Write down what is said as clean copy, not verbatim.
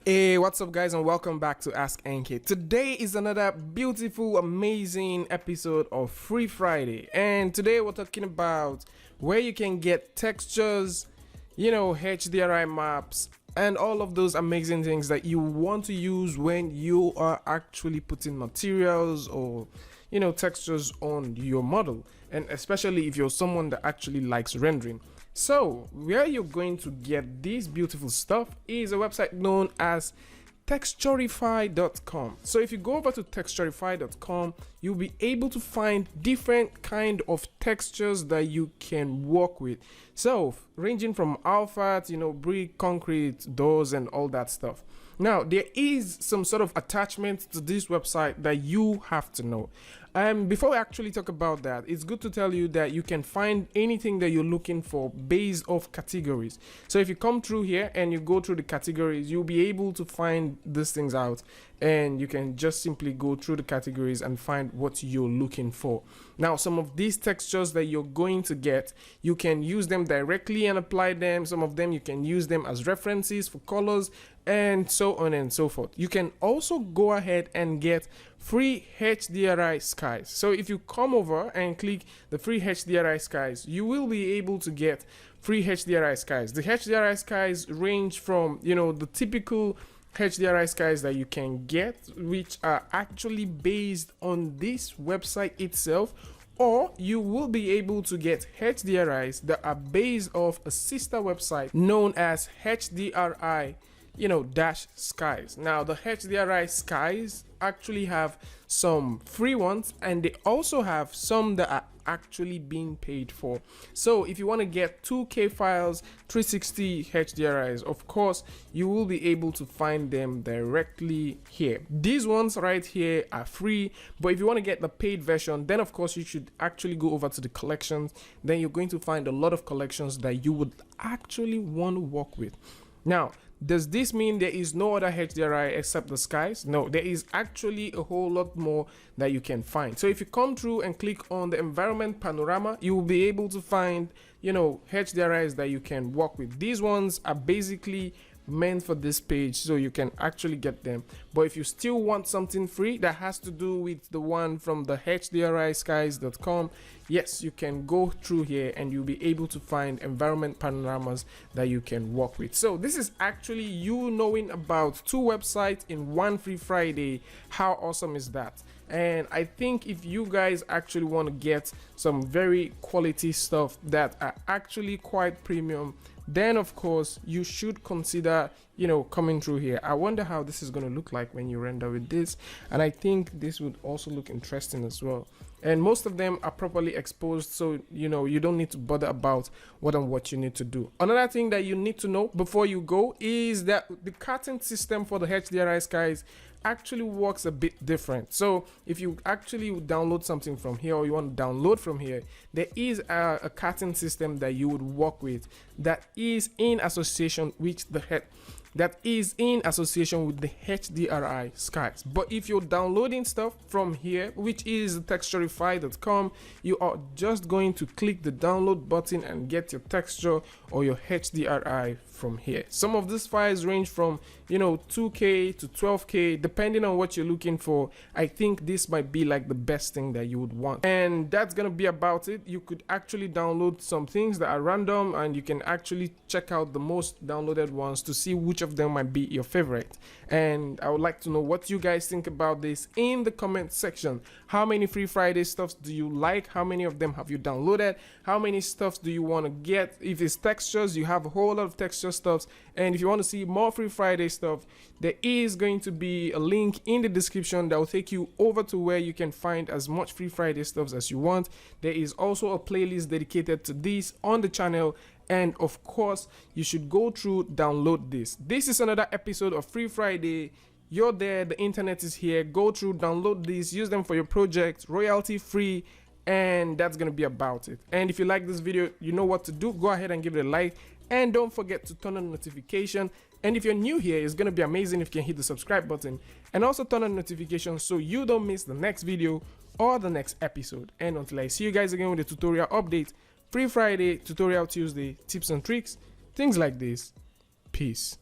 Hey, what's up guys, and welcome back to askNK. Today is another beautiful, amazing episode of Free Friday, and today we're talking about where you can get textures, HDRI maps, and all of those amazing things that you want to use when you are actually putting materials or textures on your model, and especially if you're someone that actually likes rendering. So where you're going to get this beautiful stuff is a website known as texturify.com. So if you go over to texturify.com, you'll be able to find different kind of textures that you can work with. So ranging from alpha to brick, concrete, doors, and all that stuff. Now there is some sort of attachment to this website that you have to know. Before we actually talk about that, it's good to tell you that you can find anything that you're looking for based off categories. So if you come through here and you go through the categories, you'll be able to find these things out, and you can just simply go through the categories and find what you're looking for. Now, some of these textures that you're going to get, you can use them directly and apply them. Some of them you can use them as references for colors, and so on and so forth. You can also go ahead and get free HDRI Skies. So if you come over and click the free HDRI Skies, you will be able to get free HDRI Skies. The HDRI Skies range from the typical HDRI Skies that you can get, which are actually based on this website itself, or you will be able to get HDRIs that are based off a sister website known as HDRI Skies. Now the HDRI Skies actually have some free ones, and they also have some that are actually being paid for. So if you want to get 2K files, 360 HDRIs, of course you will be able to find them directly here. These ones right here are free, but if you want to get the paid version, then of course you should actually go over to the collections. Then you're going to find a lot of collections that you would actually want to work with. Now, does this mean there is no other HDRI except the Skies? No, there is actually a whole lot more that you can find. So if you come through and click on the environment panorama, you will be able to find HDRIs that you can work with. These ones are basically meant for this page, so you can actually get them. But if you still want something free that has to do with the one from the HDRIskies.com, yes, you can go through here and you'll be able to find environment panoramas that you can work with. So this is actually you knowing about two websites in one free Friday. How awesome is that? And I think if you guys actually want to get some very quality stuff that are actually quite premium, then of course you should consider coming through here. I wonder how this is going to look like when you render with this, and I think this would also look interesting as well. And most of them are properly exposed, so you don't need to bother about what you need to do. Another thing that you need to know before you go is that the carton system for the HDRI Skies actually works a bit different. So if you actually download something from here, or you want to download from here, there is a carton system that you would work with that is in association with the HDRI Skies. But if you're downloading stuff from here, which is texturify.com, you are just going to click the download button and get your texture or your HDRI from here. Some of these files range from 2K to 12K depending on what you're looking for. I think this might be like the best thing that you would want, and that's gonna be about it. You could actually download some things that are random, and you can actually check out the most downloaded ones to see which of them might be your favorite. And I would like to know what you guys think about this in the comment section. How many free Friday stuffs do you like? How many of them have you downloaded? How many stuffs do you want to get? If it's textures, you have a whole lot of texture stuffs. And if you want to see more free Friday stuff, there is going to be a link in the description that will take you over to where you can find as much free Friday stuffs as you want. There is also a playlist dedicated to this on the channel, and of course you should go through, download this. This is another episode of Free Friday. You're there, the internet is here. Go through, download these, use them for your project, royalty free, and that's gonna be about it. And if you like this video, you know what to do. Go ahead and give it a like, and don't forget to turn on notification. And if you're new here, it's gonna be amazing if you can hit the subscribe button and also turn on notifications so you don't miss the next video or the next episode. And until I see you guys again with a tutorial update, Free Friday, Tutorial Tuesday, tips and tricks, things like this. Peace.